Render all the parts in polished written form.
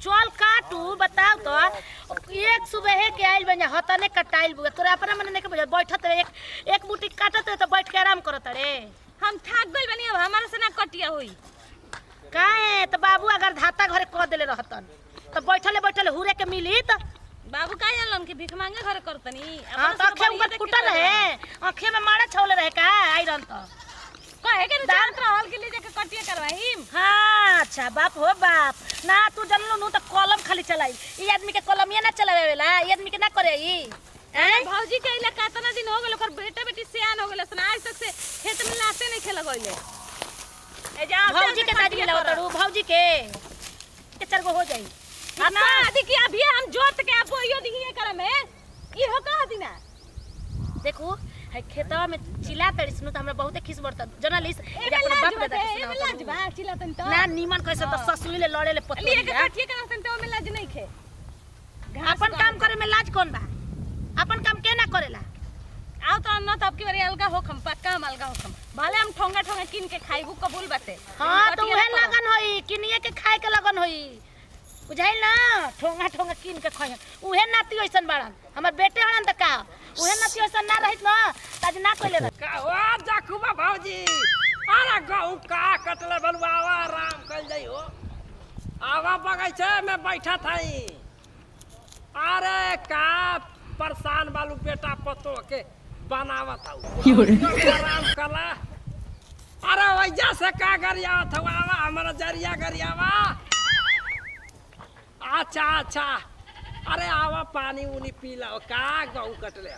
चल काटू बताओ तो एक सुबह के आइल बन हतने कटाइल बुआ तोरा अपना मन नहीं के बुझा बैठत एक बूटी काटत तो बैठ के आराम करत रे हम थक गइल बनी अब हमारा से ना कटिया होई काहे तो बाबू अगर धाता घरे कह देले रहतन तो बैठले हुरे के मिली तो बाबू का जानलन कि भीख मांगे घर करतनी हां तो आंखें ऊपर कुटल रहे आंखें में मारा छौले रहे का आइरन तो कहे के दाल रहल के लिए जाके कटिया करवाईम। हां अच्छा बाप हो बाप ना तू जानलो नु तो कलम खाली चलाई ई आदमी के कलम ये ना चलावेला ई आदमी के ना करे ई भौजी के इला कितना दिन हो गेल ओकर बेटा बेटी सियान हो गेल सन आज तक से खेत में लाते नहीं खेला गइले ए जा भौजी के दादी मिला तड़ू भौजी के चार गो हो जाई ना आदि की अभी हम जोत के आप यो दिहिए करे में ई हो कह दिना देखो है खेतवा में चिल्ला तड़ी सुनो तो हमरा बहुत खिस बरता जर्नलिस्ट ए अपने बाप दादा के सुनाओ लाज बा चिल्लातन तो ना नीमन कैसे तो ससुरी ले लड़े ले पत्नी लिए के काटिए करतन तो में लाज नहीं खे अपन काम करे में लाज कौन बा अपन काम के ना करेला आओ तो न तब की बारी अलगा होखम पक्का हम अलगा होखम भले हम ठोंगा ठोंगा किन के खाइबू कबूल बाटे हां तो उहे लगन होई किनिए के खाए के लगन होई बुझाइल ना ठोंगा ठोंगा किन के खाए उहे नाती ओइसन बाड़न हमर बेटे हन त का उहे नाती ओइसन ना रहित ना ताज ना कइले रह का हो जखुबा भौजी अरे गहू का कटले बलुआवा आराम कइल जाइ हो आवा बगैचे में बैठा थाई अरे का परेशान बालू बेटा पतो के बनावत हूं आराम कला अरे वैजा से का गरिया थवावा हमरा जरिया गरियावा अच्छा अच्छा अरे आवा पानी उनी पी लो का गहू कटले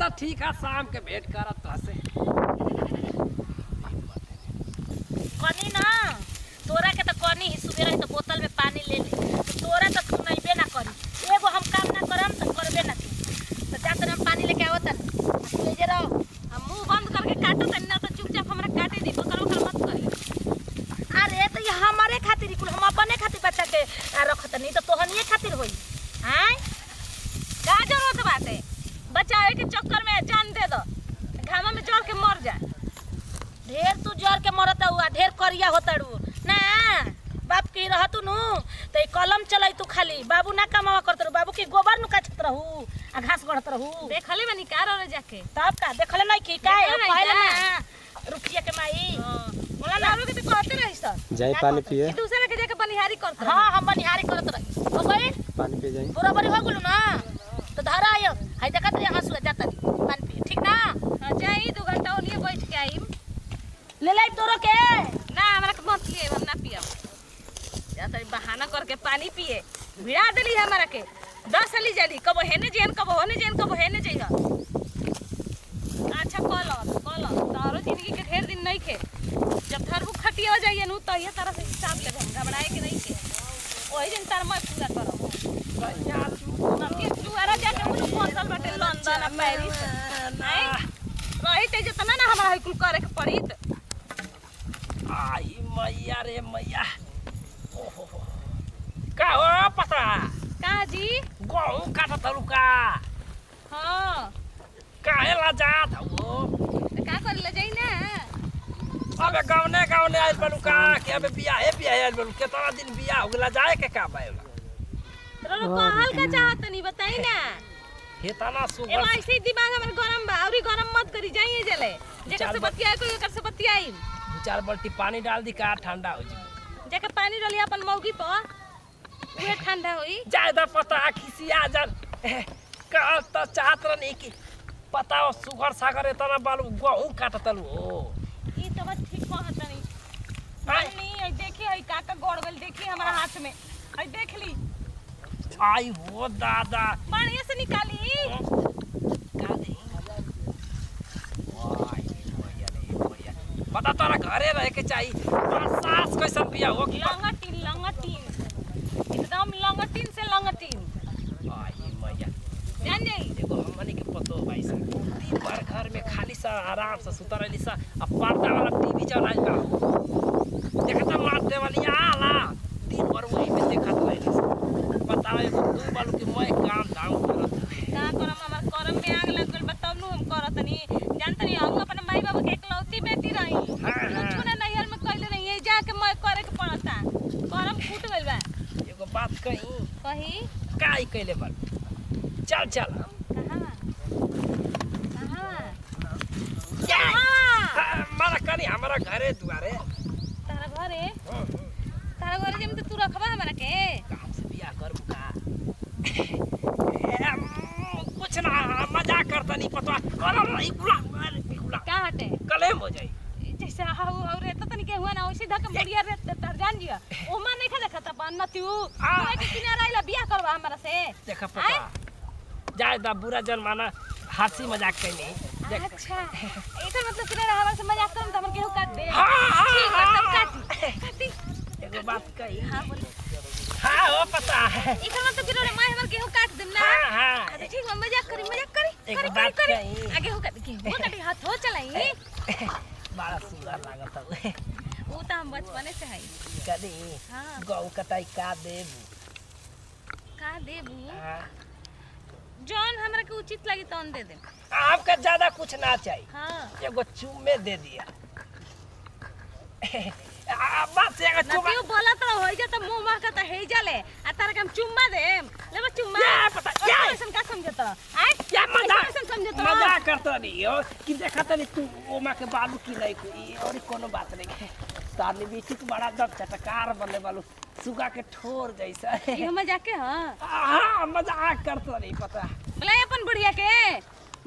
तो ठीक है शाम के भेंट करत से कनी ना तोरा के तो कनी ही सुबेरा तो बोतल में पानी ले ले तो तोरा तो सुनाइबे ना करी एगो हम काम ना करम तो करबे ना तो जात हम पानी लेके आवत तू जे रहो हम मुंह बंद करके काटो तनी ना तो चुपचाप हमरा काटे दी बकर बकर मत करी अरे तो ये हमारे खातिर कुल हम अपने खातिर बच्चा के रखत नहीं तो तोहनिए खातिर होई हैं का जरूरत बाटे बचावे के चक्कर में जान दे दो घामा में जड़ के मर जा ढेर तू जर के मरता हुआ ढेर करिया होताड़ू ना बाप की रहतू नु तो कलम चलाई तू खाली बाबू ना कमावा करत रहू बाबू की गोबर नु काटत रहू आ घास गढ़त रहू देखले बनी कार रे जाके तब का देखले नहीं की का पहले ना रुकिया के माई बोला ना के तो कहते रहिस जाई पानी पिए दूसरे के जाके बनिहारी करत हां हम बनिहारी करत रही हो गई पानी पी जाई बराबर हो गेलू ना तो धारा आयो हाय देखत रे हंसुआ जाता पानी पी ठीक ना हां जाई 2 घंटा ओनिए बैठ के आईम ले लाई तोरो के ना हमरा के मत लिए हम ना पियब या तरी बहाना करके पानी पिए भिड़ा देली हमरा के 10 साली जाली कब हेने जेन कब होने जेन कब हेने जइहा अच्छा कल तारो जिंदगी के ढेर दिन नहीं खे जब थरबू खटिया हो जाइए नु तो ये तरह से हिसाब ले हम घबराए के नहीं के ओही दिन तार मैं पूरा करब नती दुआरा जाके मुझे फसल बाटे लंदन आ पेरिस नहीं रही ते जितना ना हमरा कुल करे के पड़ी आई मैया रे मैया ओहो का हो पता का जी गहू काटत हलू का हां काहे ला जात हो का कर ले जाई ना अबे गावने आइल बलू का के अबे बियाह आइल बलू केतना दिन बियाह हो गेला जाए के का बायला तोरा कहल का चाहत नहीं बताई ना हे तना ए सुगर ऐसे ही दिमाग हमर गरम बा औरी गरम मत करी जाइए जले जेकर से बतियाए कोई ओकर से बतियाई 2-4 बाल्टी पानी डाल दी का ठंडा हो जी जेकर पानी डाली अपन मौगी पर वे ठंडा होई ज्यादा पता खिसिया जन का त चाहत नहीं कि पता हो सुगर सागर इतना बालू गहू काटतलू हो ई तो बात ठीक कहत नहीं नहीं आई देखी आई काका गोड़ गल देखी हमारा हाथ में आई देख ली आई हो दादा बढ़िया से निकाली का दे वाह भैया रे भैया पता तोरा घरे रहे के चाहिए और सास कैसन बिया हो कि लंगटीन एकदम लंगटीन से लंगटीन आई मैया जान जाई देखो हमनी के पतो भाई सा दिन भर घर में खाली सा आराम से सुता रहली सा अब पर्दा वाला टीवी चलाई बा देखता मारते वाली आला दिन भर वही में देखत रहली सा बताओ एगो दू बालू के मैं काम धाम करत का करम हमर करम में आग लग गल बताऊ नु हम करत नहीं जानत नहीं हम अपन माई बाबू के एकलौती बेटी रही हाँ, हाँ। कुछ ना नैहर में कहले नहीं है जाके मैं करे के पड़ता करम फूट हो गइल बा एगो बात कही कही काई कइले बल चल चल कहाँ मारा कनी हमारा घरे दुआरे तारा घरे जेम तू रखबा हमरा के काम से बियाह करबू का कुछ ना मजाक करता नहीं पता अरे गुला का हटे कलेम हो जाई जैसे हाउ और रहता तनी के हुआ ना वैसे धक बढ़िया रे तर जान जिया ओमा नहीं खा देखता बन न तू के किनारा आइला बियाह करबा हमरा से देखा पता जाए दा बुरा जनमाना हंसी मजाक कइनी अच्छा एकर मतलब किनारा हमरा से मजाक करम त हमर केहू काट दे हाँ, ठीक है तब हाँ। काटी एगो बात कही हां बोल हाँ हो पता है एकर मतलब किनारा माय हमर केहू काट देम ना हाँ हाँ अच्छा ठीक है मजाक करी एक बात करी कही। आगे हो काटी काटी हाथ हो चलाई बड़ा सुंदर लागत है वो तो हम बचपने से है कदी हाँ गौ कटाई का देबू का देबू हाँ। जौन हमरा के उचित लगी तौन दे दे आपका ज्यादा कुछ ना चाहिए हाँ एगो चुम्मे दे दिया बात से एगो चुम्मा नतियो बोला तो होई जा त मुंह मार के त हे जाले आ तारा के हम चुम्मा देम लेबे चुम्मा या पता या ऐसन का समझत आय या मजाक ऐसन समझत मजाक करता नहीं हो कि देखा तनी तू ओमा के बालू की नहीं कोई और कोनो बात नहीं है तारली बीटी के बड़ा दब चटकार बने वालू सुगा के ठोर जैसा है ये मजाक के हां हाँ मजाक करता नहीं पता बुलाए अपन बुढ़िया के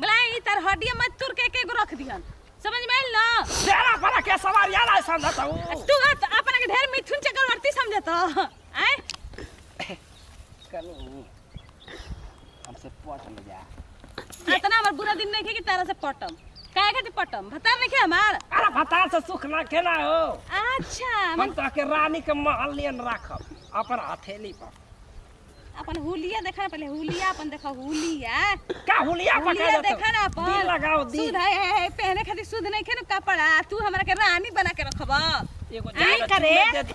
बुलाए ई तार हड्डिया मत तुर के गो रख दिहन समझ में आइल ना तेरा बड़ा के सवाल यार ऐसा समझता हूँ तू अपना के ढेर मिथुन चक्रवर्ती समझत आय कनु हमसे पट ले जा इतना हमर बुरा दिन नहीं के कि तारा से पटम काहे खातिर पटम भतार नहीं के हमार अरे भतार से सुख ना केना हो अच्छा हम तो के रानी के महल नियन राखब अपन हथेली पर अपन हुलिया देखा ना पहले हुलिया अपन देखा हुलिया का हुलिया हुलिया देखा ना अपन दिल लगाओ दिल सुध है पहने खातिर सुध नहीं के ना कपड़ा तू हमरा के रानी बना के रखबा एगो आई जानो करे चुम्मे दे दी।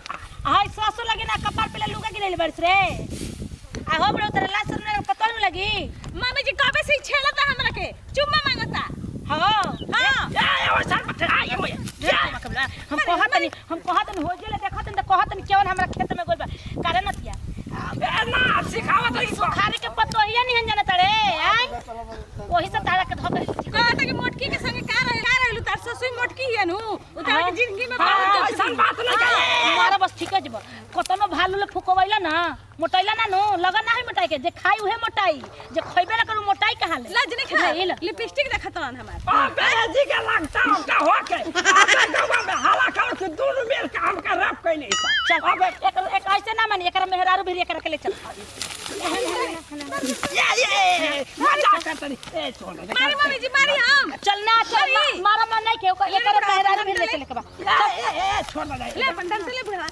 हाय ससुर लगे ना कपार पे लुगा गिरले बरस रे आ हो बड़ो तेरे लाश सुनने पतल में लगी मम्मी जी कबे से छेलता हमरा के चुम्मा मांगता हां हां या वो सर बट आई हो हम कहत हो गेले देखत त कहत केवन हमरा खेत में गोल कारण नतिया ना सिखावा तो इसको खारे के पतोहिया नहीं जाने तड़े आय वही से तारा के धक कहता कि मोटकी के संगे का रहलू तार ससुई मोटकी हिया नु उतार के जिंदगी में हाँ, बहुत ऐसा बात नहीं कहे मारा बस ठीक है जब कतनो भालू ले फुकवैला ना मोटाइला ना नो लगन ना है मोटाई के जे खाई उहे मोटाई जे खइबे ना करू मोटाई कहां ले लाज नहीं खा लिपस्टिक देखत रहन हमार अबे जी के लगता हो का हो के अबे गांव में हाला कर के दोनों मेल काम का रैप कइले चल अबे एक ऐसे ना मानी एकरा मेहरारू भी एकरा के ले चल ये मजा करता नहीं ए छोड़ दे मारी मम्मी जी मारी हम चल ना चल मारा मन नहीं के एकरा मेहरारू भी ले चल के बा ए छोड़ दे ले पंडन से ले बुढ़ा